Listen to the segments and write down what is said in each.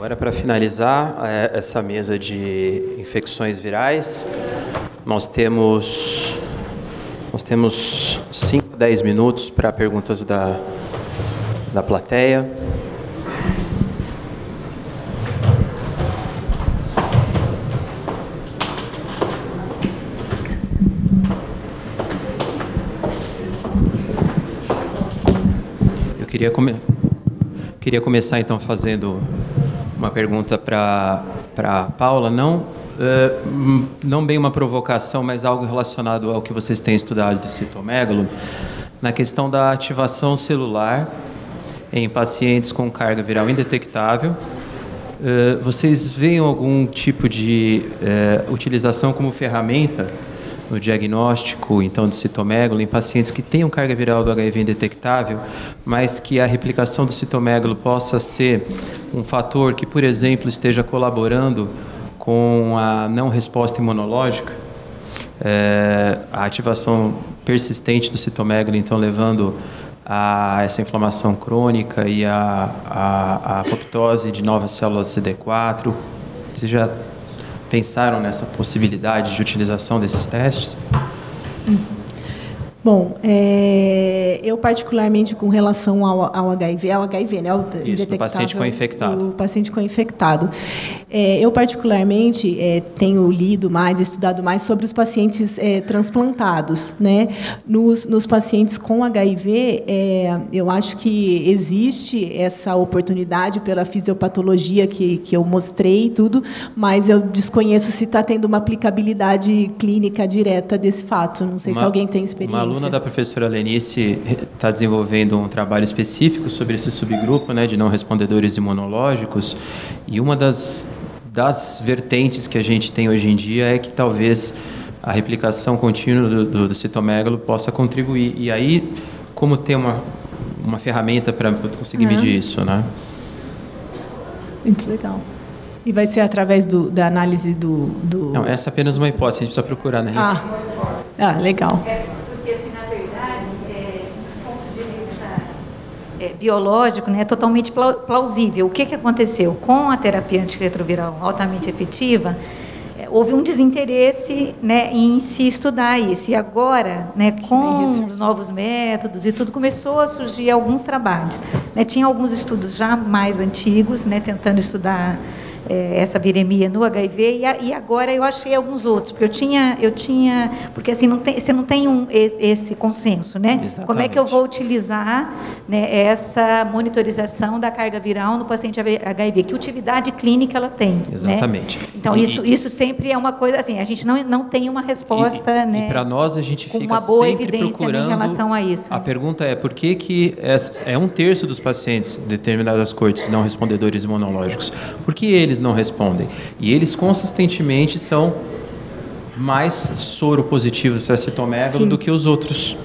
Agora, para finalizar essa mesa de infecções virais, nós temos 5 a 10 minutos para perguntas da plateia. Eu queria começar então fazendo uma pergunta para Paula, não bem uma provocação, mas algo relacionado ao que vocês têm estudado de citomegalo, na questão da ativação celular em pacientes com carga viral indetectável. Vocês veem algum tipo de utilização como ferramenta no diagnóstico, então, de citomegalo em pacientes que tenham carga viral do HIV indetectável, mas que a replicação do citomegalo possa ser um fator que, por exemplo, esteja colaborando com a não resposta imunológica, a ativação persistente do citomegalo, então, levando a essa inflamação crônica e a apoptose de novas células CD4. Vocês já pensaram nessa possibilidade de utilização desses testes? Bom, eu particularmente com relação ao HIV, né? Isso, do paciente co-infectado. O paciente co-infectado. Eu particularmente tenho lido mais, estudado mais sobre os pacientes transplantados, né? Nos pacientes com HIV, eu acho que existe essa oportunidade pela fisiopatologia que eu mostrei e tudo, mas eu desconheço se está tendo uma aplicabilidade clínica direta desse fato. Não sei se alguém tem experiência. Uma aluna da professora Lenice está desenvolvendo um trabalho específico sobre esse subgrupo, né, de não respondedores imunológicos, e uma das vertentes que a gente tem hoje em dia é que talvez a replicação contínua do citomegalo possa contribuir. E aí, como ter uma ferramenta para conseguir medir isso, né? Muito legal. E vai ser através da análise do... Não, essa é apenas uma hipótese, a gente precisa procurar, né? Legal. Biológico, né, é totalmente plausível. O que aconteceu? Com a terapia antirretroviral altamente efetiva, houve um desinteresse, né, em se estudar isso. E agora, né, com os novos métodos e tudo, começou a surgir alguns trabalhos. Né, tinha alguns estudos já mais antigos, né, tentando estudar essa viremia no HIV, e agora eu achei alguns outros, porque eu tinha porque assim você não tem esse consenso, né? Exatamente. Como é que eu vou utilizar, né, essa monitorização da carga viral no paciente HIV? Que utilidade clínica ela tem? Exatamente. Né? Então isso sempre é uma coisa assim, a gente não tem uma resposta, né? E para nós a gente com fica uma boa sempre evidência procurando em relação a isso. A pergunta é por que 1/3 dos pacientes de determinadas cortes não respondedores imunológicos? Por que eles não respondem? E eles consistentemente são mais soropositivos para citomegalo do que os outros.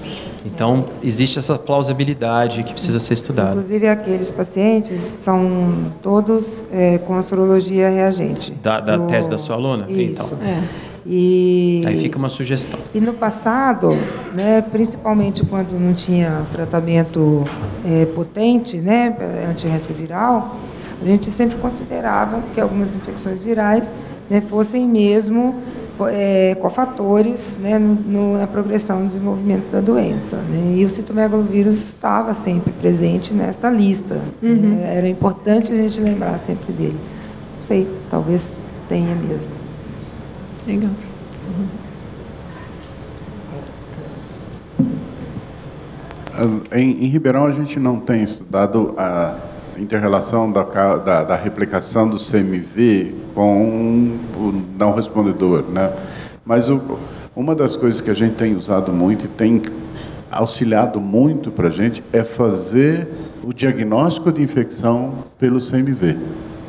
Então, existe essa plausibilidade que precisa ser estudada. Inclusive, aqueles pacientes são todos com a sorologia reagente. Da tese da sua aluna? Isso. Então. Aí fica uma sugestão. E no passado, né, principalmente quando não tinha tratamento potente, né, antirretroviral, a gente sempre considerava que algumas infecções virais, né, fossem mesmo cofatores, né, na progressão do desenvolvimento da doença. Né, e o citomegalovírus estava sempre presente nesta lista. Né, era importante a gente lembrar sempre dele. Não sei, talvez tenha mesmo. Legal. Em Ribeirão, a gente não tem estudado a inter-relação da replicação do CMV com o não respondedor, né? Mas uma das coisas que a gente tem usado muito e tem auxiliado muito para a gente é fazer o diagnóstico de infecção pelo CMV.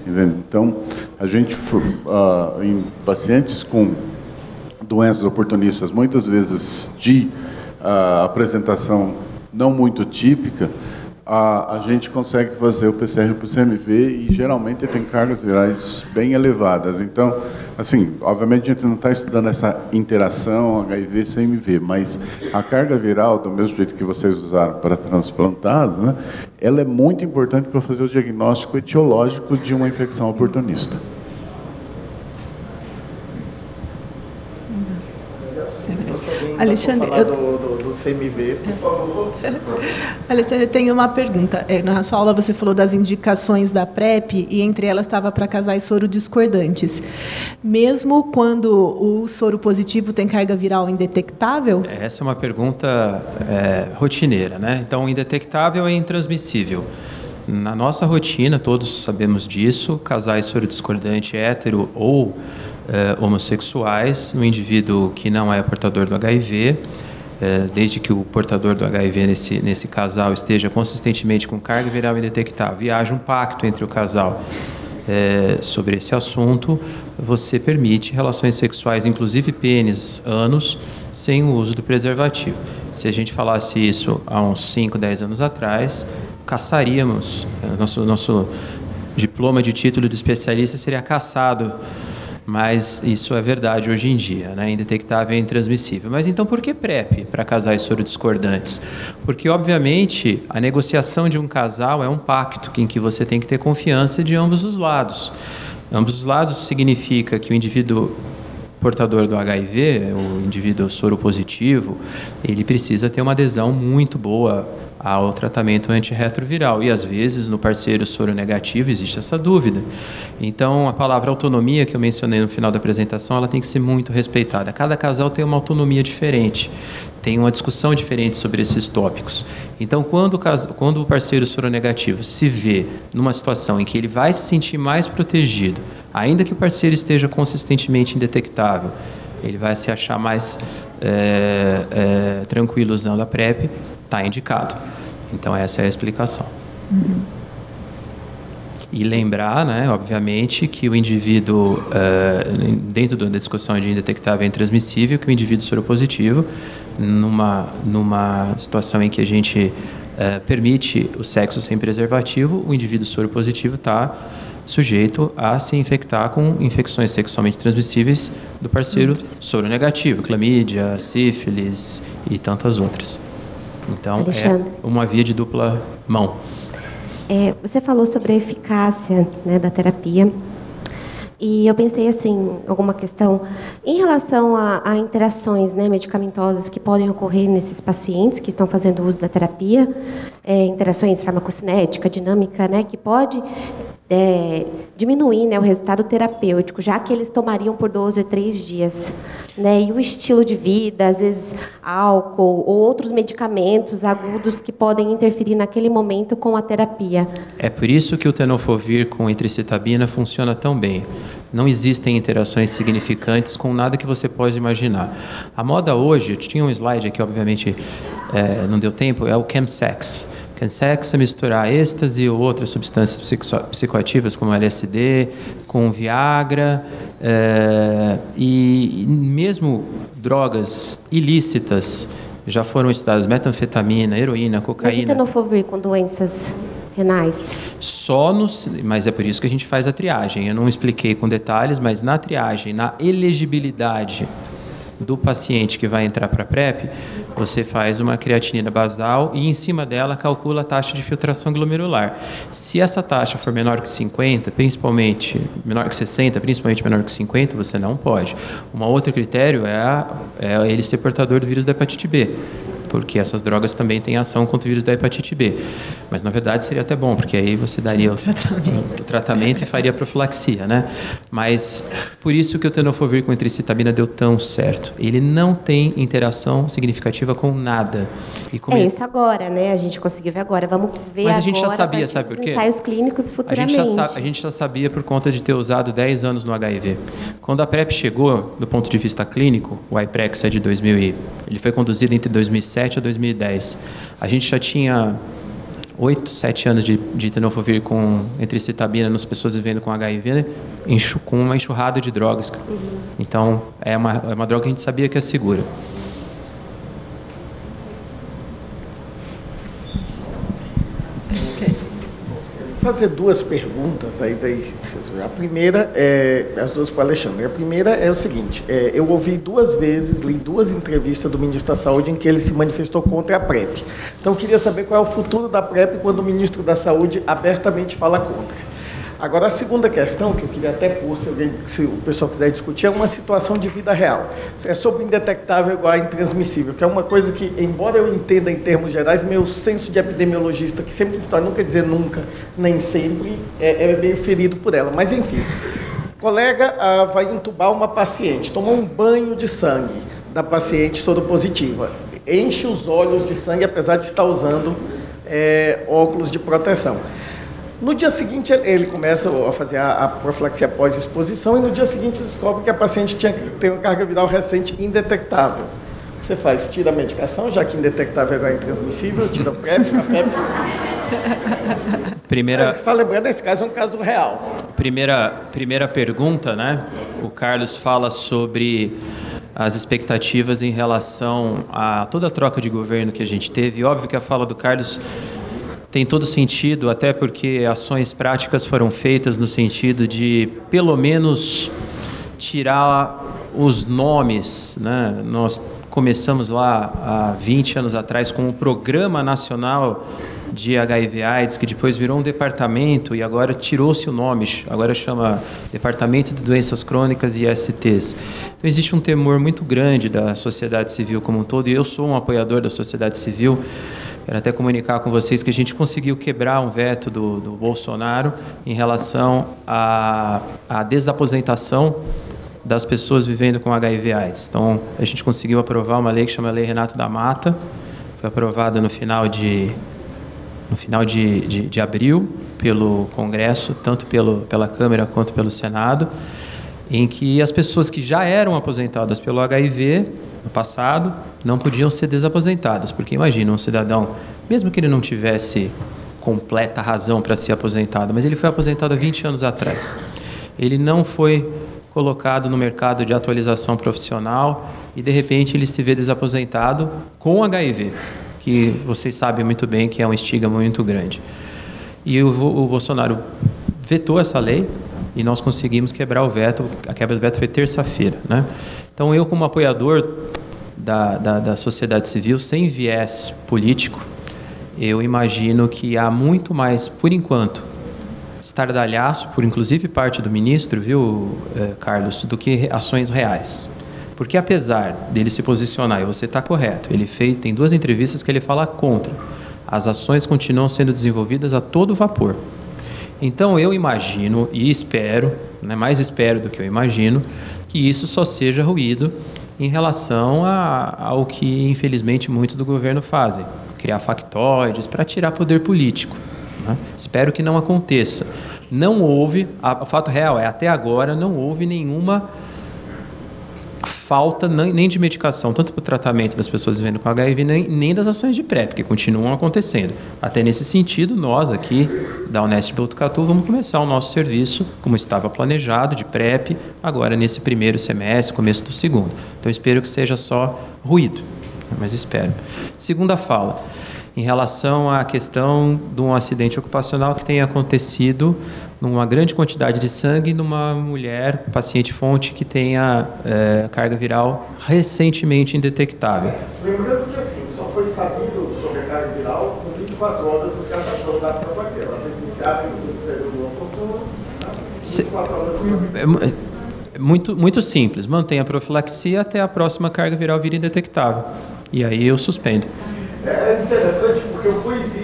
Entende? Então, a gente, em pacientes com doenças oportunistas, muitas vezes de apresentação não muito típica, a gente consegue fazer o PCR para o CMV e geralmente tem cargas virais bem elevadas. Então, assim, obviamente a gente não está estudando essa interação HIV-CMV, mas a carga viral, do mesmo jeito que vocês usaram para transplantados, né, ela é muito importante para fazer o diagnóstico etiológico de uma infecção oportunista. Alexandre, do CMV, por favor. Alexandre, eu tenho uma pergunta. Na sua aula você falou das indicações da PrEP e entre elas estava para casais sorodiscordantes. Mesmo quando o soro positivo tem carga viral indetectável? Essa é uma pergunta rotineira, né? Então, indetectável é intransmissível. Na nossa rotina, todos sabemos disso, casais sorodiscordantes hétero ou homossexuais, no indivíduo que não é portador do HIV, desde que o portador do HIV nesse casal esteja consistentemente com carga viral indetectável e haja um pacto entre o casal sobre esse assunto, você permite relações sexuais, inclusive pênis, ânus, sem o uso do preservativo. Se a gente falasse isso há uns 5, 10 anos atrás, caçaríamos, nosso diploma de título de especialista seria caçado, mas isso é verdade hoje em dia, né? Indetectável e intransmissível. Mas então por que PrEP para casais sorodiscordantes? Porque, obviamente, a negociação de um casal é um pacto em que você tem que ter confiança de ambos os lados. Ambos os lados significa que o indivíduo portador do HIV, o indivíduo soropositivo, ele precisa ter uma adesão muito boa ao tratamento antirretroviral. E, às vezes, no parceiro soronegativo existe essa dúvida. Então, a palavra autonomia, que eu mencionei no final da apresentação, ela tem que ser muito respeitada. Cada casal tem uma autonomia diferente, tem uma discussão diferente sobre esses tópicos. Então, quando o parceiro soronegativo se vê numa situação em que ele vai se sentir mais protegido, ainda que o parceiro esteja consistentemente indetectável, ele vai se achar mais tranquilo usando a PrEP, está indicado. Então, essa é a explicação. Uhum. E lembrar, né, obviamente, que o indivíduo, dentro da discussão de indetectável e intransmissível, que o indivíduo soropositivo, numa situação em que a gente permite o sexo sem preservativo, o indivíduo soropositivo está sujeito a se infectar com infecções sexualmente transmissíveis do parceiro soronegativo, clamídia, sífilis e tantas outras. Então, Alexandre, é uma via de dupla mão. Você falou sobre a eficácia, né, da terapia. E eu pensei, assim, alguma questão em relação a interações, né, medicamentosas que podem ocorrer nesses pacientes que estão fazendo uso da terapia, interações farmacocinética, dinâmica, né, que pode diminuir, né, o resultado terapêutico, já que eles tomariam por 2 ou 3 dias. Né, e o estilo de vida, às vezes álcool ou outros medicamentos agudos que podem interferir naquele momento com a terapia. É por isso que o tenofovir com entricitabina funciona tão bem. Não existem interações significantes com nada que você pode imaginar. A moda hoje, eu tinha um slide aqui, obviamente não deu tempo, é o chemsex. Chemsex é misturar êxtase ou outras substâncias psicoativas, como LSD, com Viagra, e mesmo drogas ilícitas já foram estudadas, metanfetamina, heroína, cocaína. Mas e tenofovir com doenças renais? Mas é por isso que a gente faz a triagem. Eu não expliquei com detalhes, mas na triagem, na elegibilidade do paciente que vai entrar para a PrEP, você faz uma creatinina basal e em cima dela calcula a taxa de filtração glomerular. Se essa taxa for menor que 50, principalmente menor que 60, principalmente menor que 50, você não pode. Um outro critério é ele ser portador do vírus da hepatite B, porque essas drogas também têm ação contra o vírus da hepatite B. Mas, na verdade, seria até bom, porque aí você daria o tratamento e faria profilaxia, né? Mas, por isso que o tenofovir com entricitabina deu tão certo. Ele não tem interação significativa com nada. Isso agora, né? A gente conseguiu ver agora. Vamos ver agora. Mas a gente já sabia, sabe por quê? Ensaios clínicos futuramente. A gente já sabia por conta de ter usado 10 anos no HIV. Quando a PrEP chegou, do ponto de vista clínico, o iPrex é de 2000 ele foi conduzido entre 2007 a 2010. A gente já tinha 8, 7 anos de tenofovir com entricitabina nas pessoas vivendo com HIV, né? Com uma enxurrada de drogas. Uhum. Então, é uma droga que a gente sabia que é segura. Vou fazer duas perguntas aí daí. A primeira as duas para o Alexandre. A primeira é o seguinte: eu ouvi duas vezes, li duas entrevistas do ministro da Saúde em que ele se manifestou contra a PrEP. Então, eu queria saber qual é o futuro da PrEP quando o ministro da Saúde abertamente fala contra. Agora, a segunda questão, que eu queria até pôr, se o pessoal quiser discutir, é uma situação de vida real. É sobre indetectável igual a intransmissível, que é uma coisa que, embora eu entenda em termos gerais, meu senso de epidemiologista, que sempre história, nunca dizer nunca, nem sempre, é meio ferido por ela. Mas, enfim, o colega vai entubar uma paciente, tomou um banho de sangue da paciente soropositiva, enche os olhos de sangue, apesar de estar usando óculos de proteção. No dia seguinte, ele começa a fazer a profilaxia pós-exposição e no dia seguinte descobre que a paciente tem uma carga viral recente indetectável. O que você faz? Tira a medicação, já que indetectável agora é intransmissível, tira a PrEP. Só lembrando, esse caso é um caso real. Primeira pergunta, né? O Carlos fala sobre as expectativas em relação a toda a troca de governo que a gente teve. E óbvio que a fala do Carlos tem todo sentido, até porque ações práticas foram feitas no sentido de, pelo menos, tirar os nomes, né? Nós começamos lá há 20 anos atrás com o Programa Nacional de HIV/AIDS, que depois virou um departamento e agora tirou-se o nome, agora chama Departamento de Doenças Crônicas e ISTs. Então existe um temor muito grande da sociedade civil como um todo, e eu sou um apoiador da sociedade civil. Quero até comunicar com vocês que a gente conseguiu quebrar um veto do Bolsonaro em relação à desaposentação das pessoas vivendo com HIV/AIDS. Então, a gente conseguiu aprovar uma lei que chama Lei Renato da Mata, foi aprovada no final de abril pelo Congresso, tanto pela Câmara quanto pelo Senado, em que as pessoas que já eram aposentadas pelo HIV no passado não podiam ser desaposentadas, porque imagina um cidadão, mesmo que ele não tivesse completa razão para ser aposentado, mas ele foi aposentado há 20 anos atrás. Ele não foi colocado no mercado de atualização profissional e, de repente, ele se vê desaposentado com HIV, que vocês sabem muito bem que é um estigma muito grande. E o Bolsonaro vetou essa lei e nós conseguimos quebrar o veto. A quebra do veto foi terça-feira, né? Então, eu, como apoiador da sociedade civil, sem viés político, eu imagino que há muito mais, por enquanto, estardalhaço, por inclusive parte do ministro, viu, Carlos, do que ações reais. Porque apesar dele se posicionar, e você está correto, tem duas entrevistas que ele fala contra, as ações continuam sendo desenvolvidas a todo vapor. Então eu imagino e espero, né, mais espero do que eu imagino, que isso só seja ruído em relação ao que infelizmente muitos do governo fazem, criar factoides para tirar poder político. Né? Espero que não aconteça. Não houve, o fato real é, até agora não houve nenhuma falta nem de medicação, tanto para o tratamento das pessoas vivendo com HIV, nem das ações de PrEP, que continuam acontecendo. Até nesse sentido, nós aqui, da Unesp Botucatu, vamos começar o nosso serviço, como estava planejado, de PrEP, agora nesse primeiro semestre, começo do segundo. Então, espero que seja só ruído, mas espero. Segunda fala, em relação à questão de um acidente ocupacional que tenha acontecido numa grande quantidade de sangue numa mulher, paciente fonte, que tenha carga viral recentemente indetectável. Lembrando que assim, só foi sabido sobre a carga viral por 24 horas do tratamento da profilaxia. Ela foi iniciada em período oportuno, 24 horas do muito simples. Mantenha a profilaxia até a próxima carga viral vir indetectável. E aí eu suspendo. É interessante porque eu pus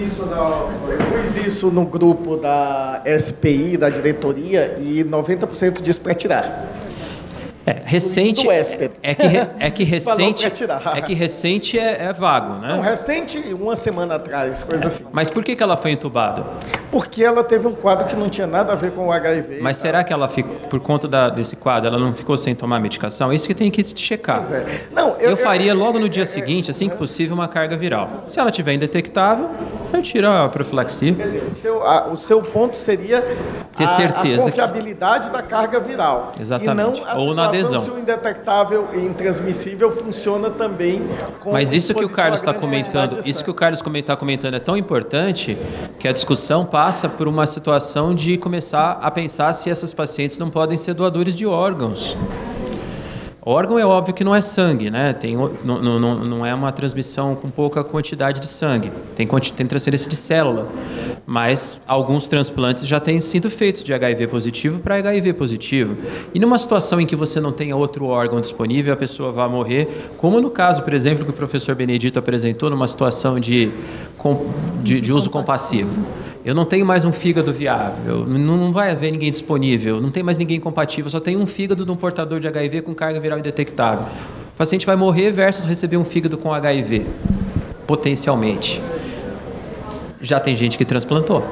isso no grupo da SPI, da diretoria, e 90% disse para tirar. Recente é que recente é vago, né? Não, recente, uma semana atrás, coisa assim. Mas por que ela foi entubada? Porque ela teve um quadro que não tinha nada a ver com o HIV. Mas será que ela ficou, por conta desse quadro, ela não ficou sem tomar medicação? Isso que tem que checar. Pois é. Não, eu faria logo no dia seguinte, assim que possível, uma carga viral. Se ela tiver indetectável, eu tiro a profilaxia. Quer dizer, o seu ponto seria ter certeza a confiabilidade da carga viral. Exatamente. E não a ou na adesão. Se o indetectável e intransmissível funciona também com Mas isso que o Carlos está comentando, isso que o Carlos está comentando é tão importante que a discussão passa por uma situação de começar a pensar se essas pacientes não podem ser doadores de órgãos. Órgão é óbvio que não é sangue, né? Não é uma transmissão com pouca quantidade de sangue. Tem transferência de célula. Mas alguns transplantes já têm sido feitos de HIV positivo para HIV positivo. E numa situação em que você não tenha outro órgão disponível, a pessoa vai morrer, como no caso, por exemplo, que o professor Benedito apresentou, numa situação de uso compassivo. Eu não tenho mais um fígado viável, não vai haver ninguém disponível, não tem mais ninguém compatível, só tem um fígado de um portador de HIV com carga viral indetectável. O paciente vai morrer versus receber um fígado com HIV, potencialmente. Já tem gente que transplantou.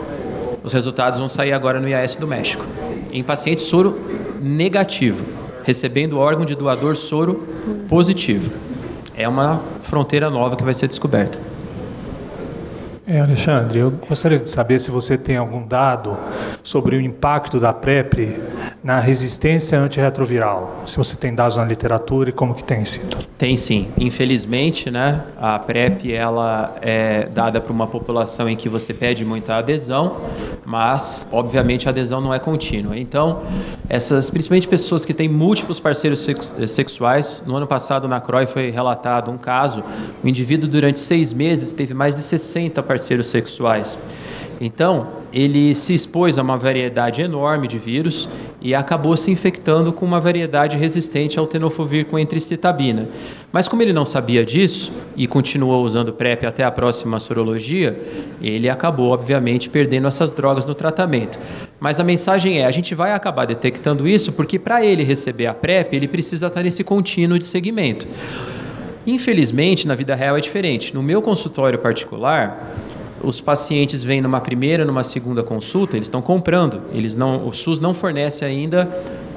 Os resultados vão sair agora no IAS do México. Em paciente soro negativo, recebendo órgão de doador soro positivo. É uma fronteira nova que vai ser descoberta. Alexandre, eu gostaria de saber se você tem algum dado sobre o impacto da PrEP na resistência antirretroviral. Se você tem dados na literatura e como que tem sido. Tem sim. Infelizmente, né, a PrEP ela é dada para uma população em que você pede muita adesão, mas, obviamente, a adesão não é contínua. Então, principalmente pessoas que têm múltiplos parceiros sexuais, no ano passado na CROI foi relatado um caso, o indivíduo durante 6 meses teve mais de 60 parceiros sexuais. Então, ele se expôs a uma variedade enorme de vírus e acabou se infectando com uma variedade resistente ao tenofovir com entricitabina. Mas como ele não sabia disso e continuou usando PrEP até a próxima sorologia, ele acabou, obviamente, perdendo essas drogas no tratamento. Mas a mensagem é, a gente vai acabar detectando isso porque para ele receber a PrEP, ele precisa estar nesse contínuo de segmento. Infelizmente, na vida real é diferente. No meu consultório particular, os pacientes vêm numa primeira, numa segunda consulta, eles estão comprando. O SUS não fornece ainda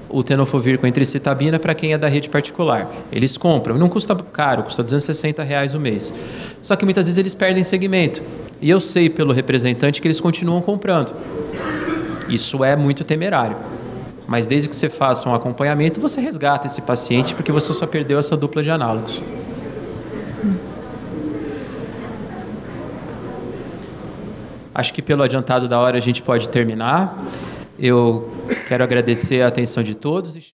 o tenofovir com entricitabina para quem é da rede particular. Eles compram. Não custa caro, custa R$260 o mês. Só que muitas vezes eles perdem segmento. E eu sei pelo representante que eles continuam comprando. Isso é muito temerário. Mas desde que você faça um acompanhamento, você resgata esse paciente porque você só perdeu essa dupla de análogos. Acho que pelo adiantado da hora a gente pode terminar. Eu quero agradecer a atenção de todos.